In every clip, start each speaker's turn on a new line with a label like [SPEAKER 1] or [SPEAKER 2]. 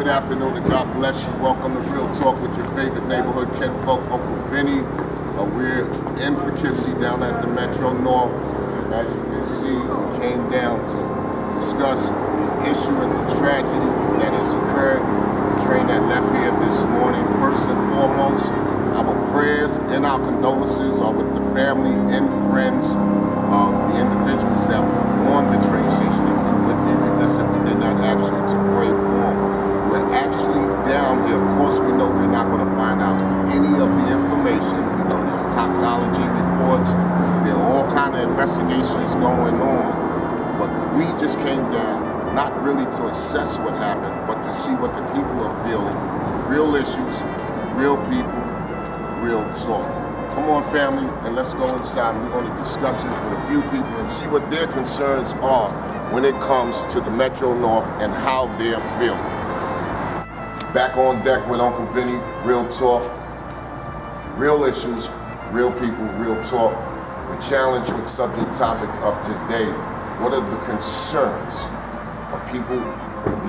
[SPEAKER 1] Good afternoon and God bless you. Welcome to Real Talk with your favorite neighborhood kinfolk, Uncle Vinny. We're in Poughkeepsie down at the Metro North. As you can see, we came down to discuss the issue and the tragedy that has occurred with the train that left here this morning. First and foremost, our prayers and our condolences are with the family and friends of the individuals that were on the train station. And we would be remiss if we did not ask you to pray for them. We're actually down here. Of course, we know we're not going to find out any of the information. We know there's toxicology reports. There are all kind of investigations going on. But we just came down, not really to assess what happened, but to see what the people are feeling. Real issues, real people, real talk. Come on, family, and let's go inside. We're going to discuss it with a few people and see what their concerns are when it comes to the Metro North and how they're feeling. Back on deck with Uncle Vinny, real talk, real issues, real people, real talk. We're challenged with subject topic of today. What are the concerns of people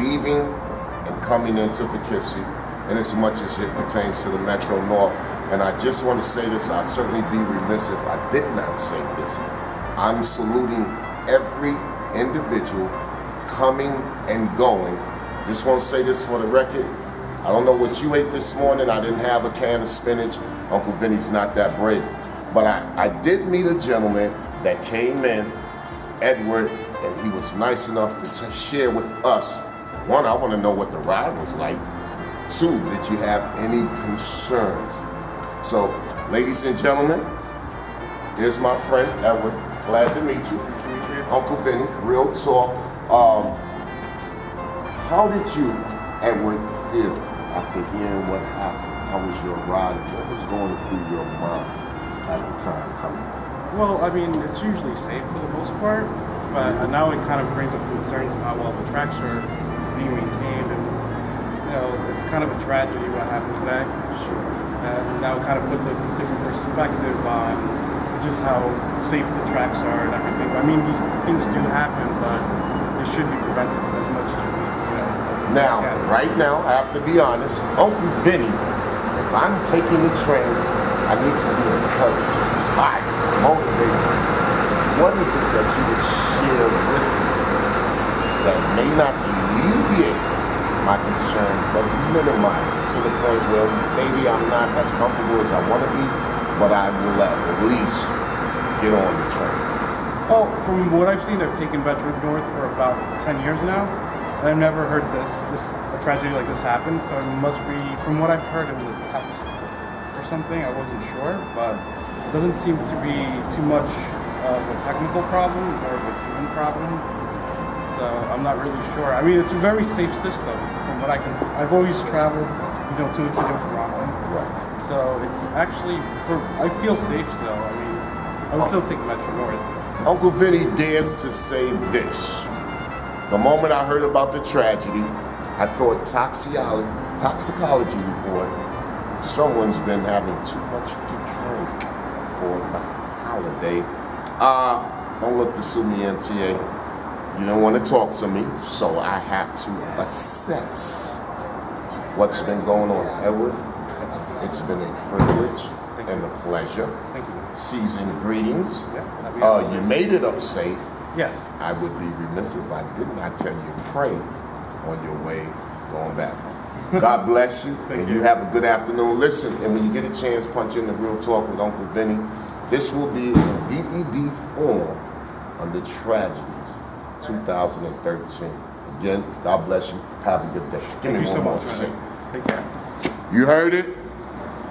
[SPEAKER 1] leaving and coming into Poughkeepsie, and as much as it pertains to the Metro North? And I just want to say this, I'd certainly be remiss if I did not say this. I'm saluting every individual coming and going. Just want to say this for the record. I don't know what you ate this morning. I didn't have a can of spinach. Uncle Vinny's not that brave. But I did meet a gentleman that came in, Edward, and he was nice enough to share with us. One, I want to know what the ride was like. Two, did you have any concerns? So, ladies and gentlemen, here's my friend Edward. Glad to meet you. Uncle Vinny, real talk. How did you, Edward, feel after hearing what happened? How was your ride and what was going through your mind at the time coming?
[SPEAKER 2] Well, I mean, it's usually safe for the most part, but now it kind of brings up concerns about, well, the tracks are being maintained, and, you know, it's kind of a tragedy what happened today.
[SPEAKER 1] Sure.
[SPEAKER 2] And now it kind of puts a different perspective on just how safe the tracks are and everything. I mean, these things do happen, but it should be prevented as much as
[SPEAKER 1] Now, right now, I have to be honest, Uncle Vinny, if I'm taking the train, I need to be encouraged, inspired, motivated. What is it that you would share with me that may not alleviate my concern, but minimize it to the point where maybe I'm not as comfortable as I want to be, but I will at least get on the train?
[SPEAKER 2] Oh, from what I've seen, I've taken Metro North for about 10 years now. And I've never heard a tragedy like this happen, so it must be, from what I've heard, it was a text or something. I wasn't sure, but it doesn't seem to be too much of a technical problem, more of a human problem. So I'm not really sure. I mean, it's a very safe system from what I've always traveled, to the city of Rockland.
[SPEAKER 1] Right.
[SPEAKER 2] So it's actually, I feel safe still. I mean, I would still take Metro North.
[SPEAKER 1] Uncle Vinny dares to say this. The moment I heard about the tragedy, I thought toxicology report, someone's been having too much to drink for the holiday. Don't look to sue me, MTA. You don't want to talk to me, so I have to assess what's been going on. Edward, it's been a privilege and a pleasure.
[SPEAKER 2] Thank you.
[SPEAKER 1] Seasoned greetings.
[SPEAKER 2] Yeah,
[SPEAKER 1] you made it up safe.
[SPEAKER 2] Yes.
[SPEAKER 1] I would be remiss if I did not tell you to pray on your way going back. God bless you, and you have a good afternoon. Listen, and when you get a chance, punch in the Real Talk with Uncle Vinny. This will be in DVD form on the Tragedies 2013. Again, God bless you. Have a good day. Give me one more shake.
[SPEAKER 2] Take care.
[SPEAKER 1] You heard it?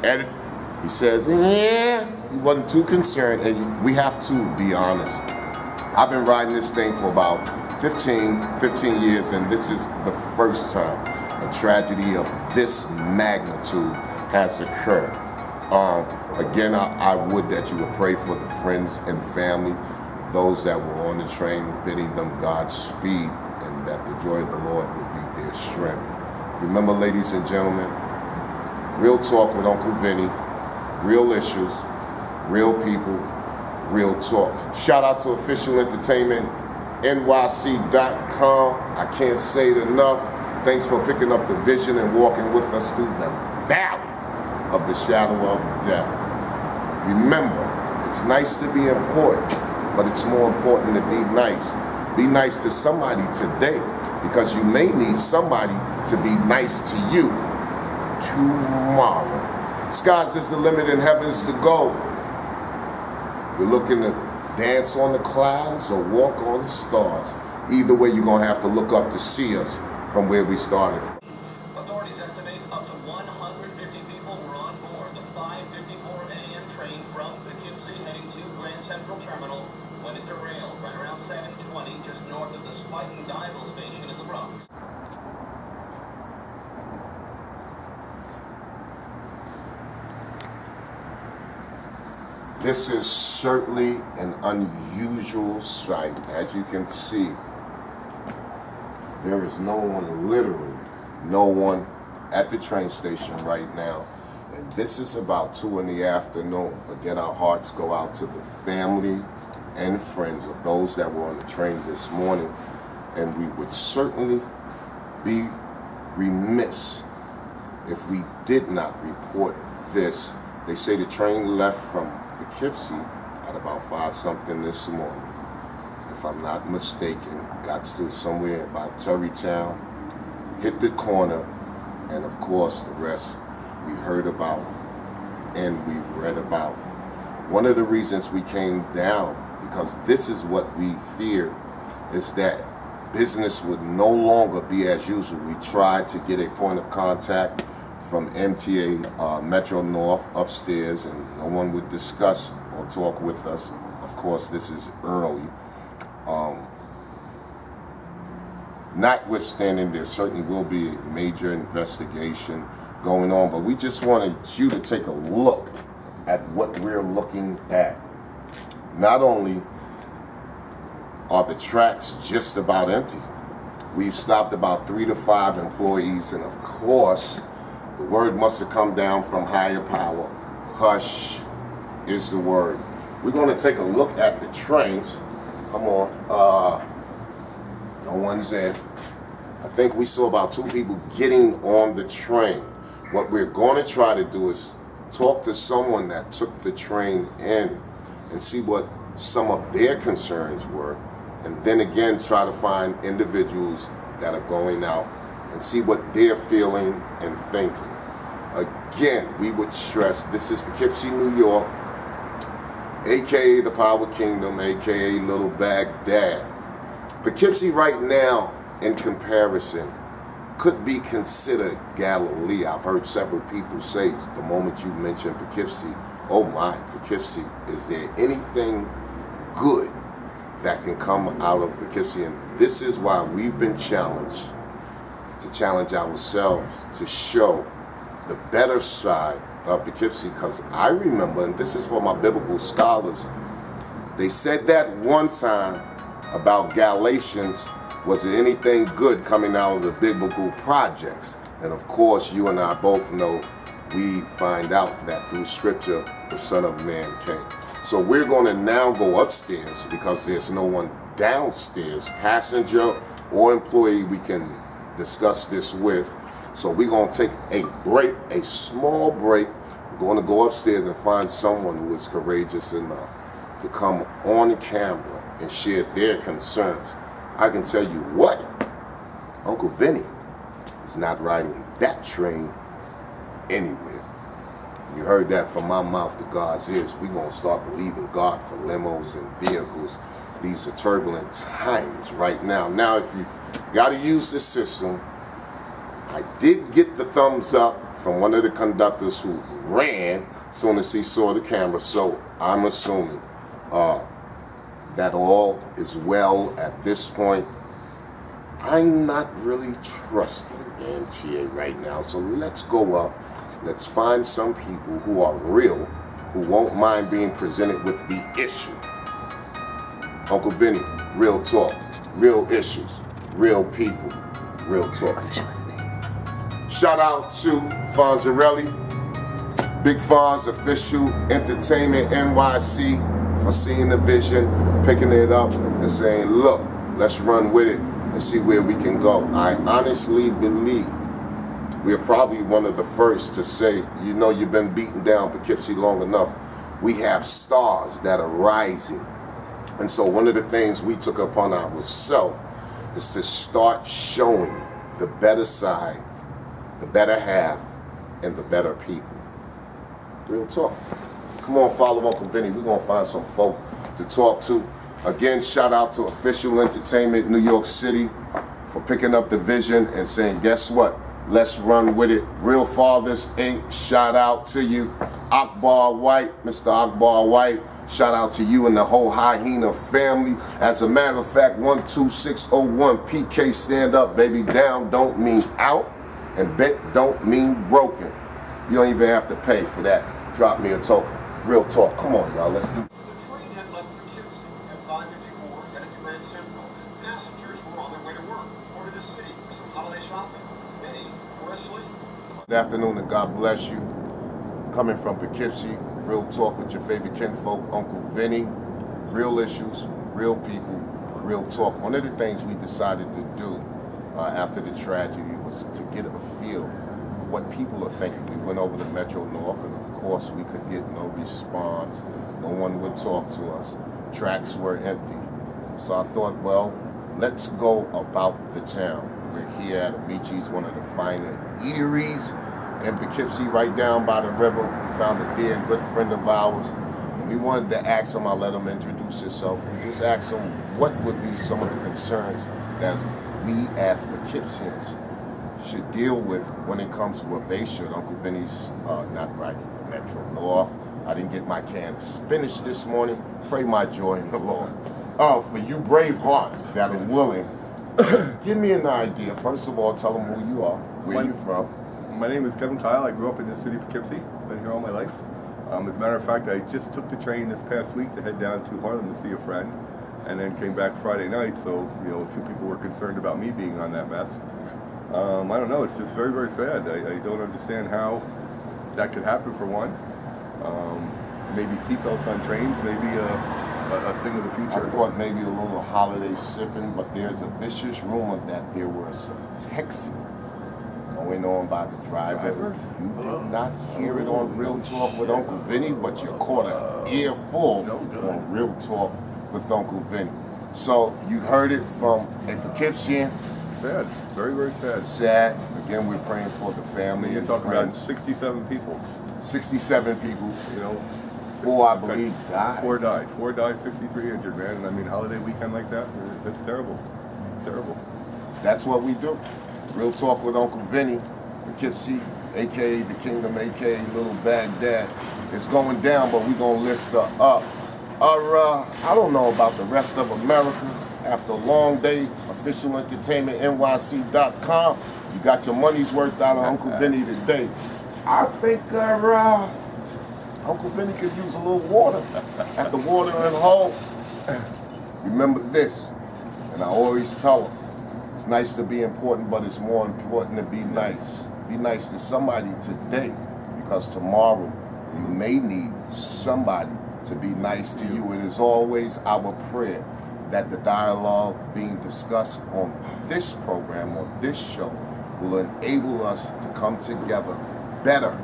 [SPEAKER 1] And he says, yeah, he wasn't too concerned, and we have to be honest. I've been riding this thing for about 15 years, and this is the first time a tragedy of this magnitude has occurred. Again, I would that you would pray for the friends and family, those that were on the train, bidding them Godspeed, and that the joy of the Lord would be their strength. Remember, ladies and gentlemen, Real Talk with Uncle Vinny, real issues, real people, real talk. Shout out to Official Entertainment, NYC.com. I can't say it enough. Thanks for picking up the vision and walking with us through the valley of the shadow of death. Remember, it's nice to be important, but it's more important to be nice. Be nice to somebody today, because you may need somebody to be nice to you tomorrow. Skies is the limit and heaven's the goal. We're looking to dance on the clouds or walk on the stars. Either way, you're going to have to look up to see us from where we started.
[SPEAKER 3] Authorities estimate up to 150 people were on board the 5:54 a.m. train from Poughkeepsie heading to Grand Central Terminal when it derailed right around 7:20 just north of the Spike and Dival station in the Bronx.
[SPEAKER 1] This is certainly an unusual sight. As you can see, there is no one, literally no one at the train station right now. And this is about 2 in the afternoon. Again, our hearts go out to the family and friends of those that were on the train this morning. And we would certainly be remiss if we did not report this. They say the train left from Poughkeepsie at about 5-something this morning. If I'm not mistaken, got to somewhere about Terrytown, hit the corner, and of course the rest we heard about and we read about. One of the reasons we came down, because this is what we feared, is that business would no longer be as usual. We tried to get a point of contact from MTA Metro North upstairs, and no one would discuss or talk with us. Of course, this is early. Notwithstanding, there certainly will be a major investigation going on, but we just wanted you to take a look at what we're looking at. Not only are the tracks just about empty, we've stopped about 3 to 5 employees, and of course, the word must have come down from higher power. Hush is the word. We're going to take a look at the trains. Come on. No one's in. I think we saw about 2 people getting on the train. What we're going to try to do is talk to someone that took the train in and see what some of their concerns were. And then again, try to find individuals that are going out and see what they're feeling and thinking. Again, we would stress, this is Poughkeepsie, New York, aka the Power Kingdom, aka Little Baghdad. Poughkeepsie right now, in comparison, could be considered Galilee. I've heard several people say, the moment you mention Poughkeepsie, oh my, Poughkeepsie, is there anything good that can come out of Poughkeepsie? And this is why we've been challenged to challenge ourselves to show the better side of Poughkeepsie, because I remember, and this is for my biblical scholars, they said that one time about Galatians, was there anything good coming out of the biblical projects? And of course, you and I both know, we find out that through scripture, the Son of Man came. So we're going to now go upstairs because there's no one downstairs, passenger or employee we can discuss this with. So we're going to take a break, a small break. We're going to go upstairs and find someone who is courageous enough to come on camera and share their concerns. I can tell you what, Uncle Vinny is not riding that train anywhere. You heard that from my mouth to God's ears. We're going to start believing God for limos and vehicles. These are turbulent times right now. Now, if you got to use this system, I did get the thumbs up from one of the conductors who ran as soon as he saw the camera, so I'm assuming that all is well at this point. I'm not really trusting the MTA right now, so let's go up. Let's find some people who are real, who won't mind being presented with the issue. Uncle Vinny, real talk, real issues, real people, real talk. Shout out to Fonzarelli, Big Fonz Official Entertainment NYC, for seeing the vision, picking it up and saying, look, let's run with it. and see where we can go. I honestly believe we're probably one of the first to say, you know, you've been beaten down Poughkeepsie long enough. We have stars that are rising. And so one of the things we took upon ourselves is to start showing the better side, the better half, and the better people. Real talk. Come on, follow Uncle Vinny. We're going to find some folk to talk to. Again, shout out to Official Entertainment New York City for picking up the vision and saying, guess what? Let's run with it. Real Fathers Inc., shout out to you. Akbar White, Mr. Akbar White, shout out to you and the whole Hyena family. As a matter of fact, 12601 PK, stand up, baby. Down don't mean out, and bent don't mean broken. You don't even have to pay for that. Drop me a token. Real talk. Come on, y'all. Let's do it.
[SPEAKER 3] The train had left Poughkeepsie at 5:54, headed to Grand Central. Passengers were on their way to work or to the city for some holiday shopping. Many were asleep.
[SPEAKER 1] Good afternoon and God bless you. Coming from Poughkeepsie, real talk with your favorite kinfolk, Uncle Vinny. Real issues, real people, real talk. One of the things we decided to do after the tragedy was to get a feel of what people are thinking. We went over to Metro North, and of course we could get no response. No one would talk to us. Tracks were empty. So I thought, well, let's go about the town. We're here at Amici's, one of the finer eateries in Poughkeepsie, right down by the river. We found a dear and good friend of ours. And we wanted to ask him, I'll let him introduce himself, just ask him what would be some of the concerns that we as Poughkeepsians should deal with when it comes to what they should. Uncle Vinny's not riding the Metro North. I didn't get my can of spinach this morning. Pray my joy in the Lord. Oh, for you brave hearts that are willing, give me an idea. First of all, tell them who you are, where you from.
[SPEAKER 4] My name is Kevin Kyle. I grew up in the city of Poughkeepsie. Been here all my life. As a matter of fact, I just took the train this past week to head down to Harlem to see a friend, and then came back Friday night. So, you know, a few people were concerned about me being on that mess. I don't know. It's just very, very sad. I don't understand how that could happen, for one. Maybe seatbelts on trains, maybe a thing of the future.
[SPEAKER 1] I thought maybe a little holiday sipping, but there's a vicious rumor that there was some texting going on by the driver. You did not hear it on Real Talk with Uncle Vinny, but you caught an earful on Real Talk with Uncle Vinny. So you heard it from a Poughkeepsian.
[SPEAKER 4] Sad. Very, very sad.
[SPEAKER 1] Sad. Again, we're praying for the family
[SPEAKER 4] You're
[SPEAKER 1] and
[SPEAKER 4] talking about
[SPEAKER 1] friends.
[SPEAKER 4] 67 people.
[SPEAKER 1] 67 people.
[SPEAKER 4] You know,
[SPEAKER 1] 4, I believe, died.
[SPEAKER 4] 4 died. 4 died, 63 injured, man. And I mean, holiday weekend like that, that's terrible. Terrible.
[SPEAKER 1] That's what we do. Real Talk with Uncle Vinny, Poughkeepsie, a.k.a. the Kingdom, a.k.a. Little Baghdad. It's going down, but we're going to lift her up. I don't know about the rest of America. After a long day, officialentertainmentnyc.com. You got your money's worth out of Uncle Vinny today. I think Uncle Vinny could use a little water at the watering hole. Remember this, and I always tell him, it's nice to be important, but it's more important to be nice. Be nice to somebody today, because tomorrow you may need somebody to be nice to you. It is always our prayer that the dialogue being discussed on this program, on this show, will enable us to come together better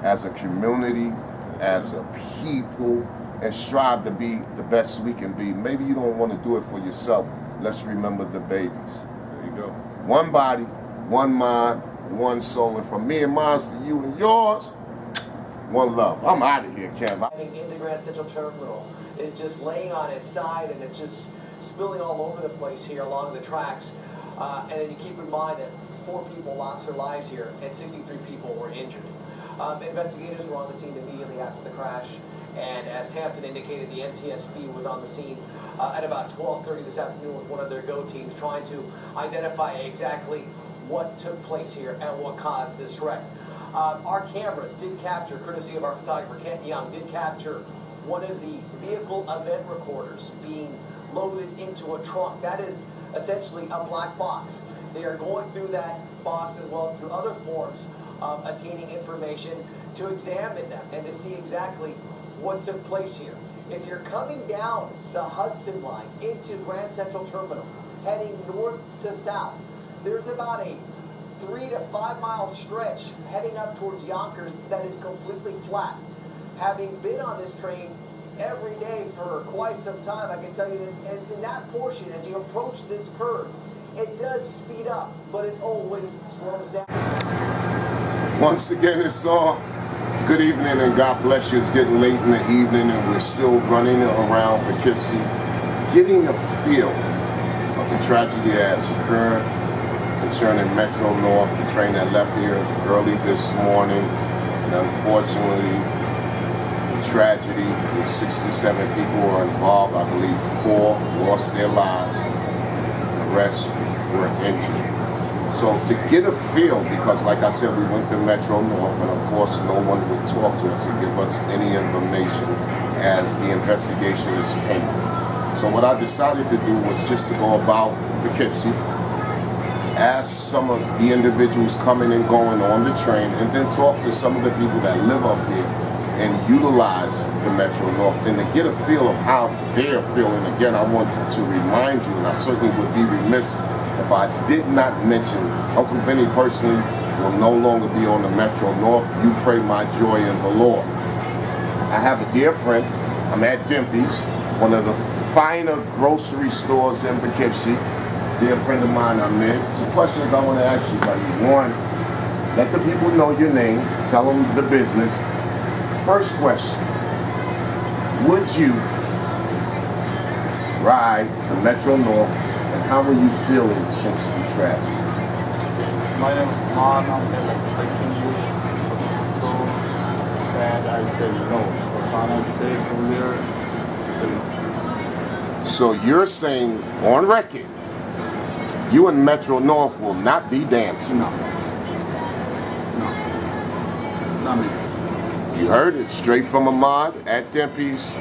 [SPEAKER 1] as a community, as a people, and strive to be the best we can be. Maybe you don't want to do it for yourself. Let's remember the babies.
[SPEAKER 4] There you go.
[SPEAKER 1] One body, one mind, one soul. And from me and mine to you and yours, one love. I'm out of here, Kev.
[SPEAKER 5] In the Grand Central Terminal is just laying on its side, and it's just spilling all over the place here along the tracks. And then you keep in mind that 4 people lost their lives here and 63 people were injured. Investigators were on the scene immediately after the crash, and as Hampton indicated, the NTSB was on the scene at about 12:30 this afternoon with one of their GO teams trying to identify exactly what took place here and what caused this wreck. Our cameras did capture, courtesy of our photographer Kent Young, did capture one of the vehicle event recorders being loaded into a trunk. That is essentially a black box. They are going through that box as well as through other forms of attaining information to examine them and to see exactly what took place here. If you're coming down the Hudson line into Grand Central Terminal, heading north to south. There's about a 3 to 5 mile stretch heading up towards Yonkers that is completely flat. Having been on this train every day for quite some time, I can tell you that in that portion, as you approach this curve, it does speed up, but it always slows down.
[SPEAKER 1] Once again, it's all good evening and God bless you. It's getting late in the evening and we're still running around Poughkeepsie, getting a feel of the tragedy that has occurred concerning Metro North, the train that left here early this morning. And unfortunately, the tragedy with 67 people were involved. I believe 4 lost their lives. The rest were injured. So to get a feel, because like I said, we went to Metro North, and of course no one would talk to us and give us any information as the investigation is pending. So what I decided to do was just to go about Poughkeepsie, ask some of the individuals coming and going on the train, and then talk to some of the people that live up here and utilize the Metro North, and to get a feel of how they're feeling. Again, I want to remind you, and I certainly would be remiss if I did not mention, Uncle Vinny personally will no longer be on the Metro North. You pray my joy in the Lord. I have a dear friend. I'm at Dimpy's, one of the finer grocery stores in Poughkeepsie. Dear friend of mine, I'm in. 2 questions I want to ask you, buddy. 1, let the people know your name. Tell them the business. First question, would you ride the Metro North? How are you feeling since the tragedy?
[SPEAKER 6] My name is Juan. I'm here expecting you for this store. And I said no. Because I say from there, I said no.
[SPEAKER 1] So you're saying on record, you and Metro North will not be dancing?
[SPEAKER 6] No. Not me.
[SPEAKER 1] You heard it straight from Ahmad at Dimpy's.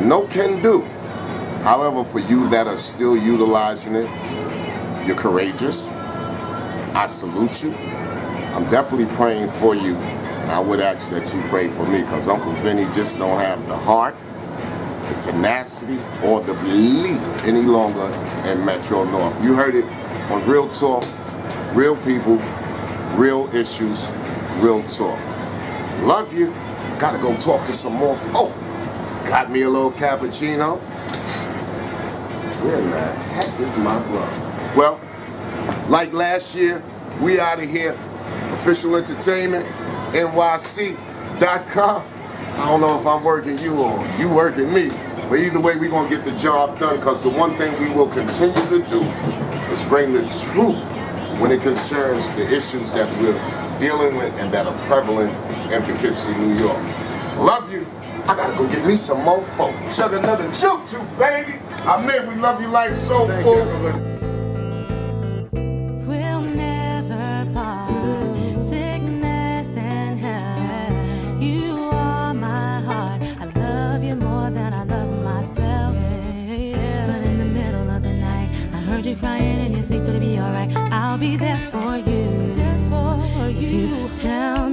[SPEAKER 1] No can do. However, for you that are still utilizing it, you're courageous. I salute you. I'm definitely praying for you. And I would ask that you pray for me, because Uncle Vinny just don't have the heart, the tenacity, or the belief any longer in Metro North. You heard it on Real Talk, real people, real issues, real talk. Love you. Gotta go talk to some more folk. Got me a little cappuccino. Where in the heck is my brother? Well, like last year, we out of here. Official Entertainment, NYC.com. I don't know if I'm working you or you working me, but either way, we're gonna get the job done, because the one thing we will continue to do is bring the truth when it concerns the issues that we're dealing with and that are prevalent in Poughkeepsie, New York. Love you. I gotta go get me some more folk. Chug another juke too, baby. Amen. We love you like soul food.
[SPEAKER 7] We'll never part. Sickness and health. You are my heart. I love you more than I love myself. But in the middle of the night, I heard you crying in your sleep. It'll be alright. I'll be there for you. Just for you. If you tell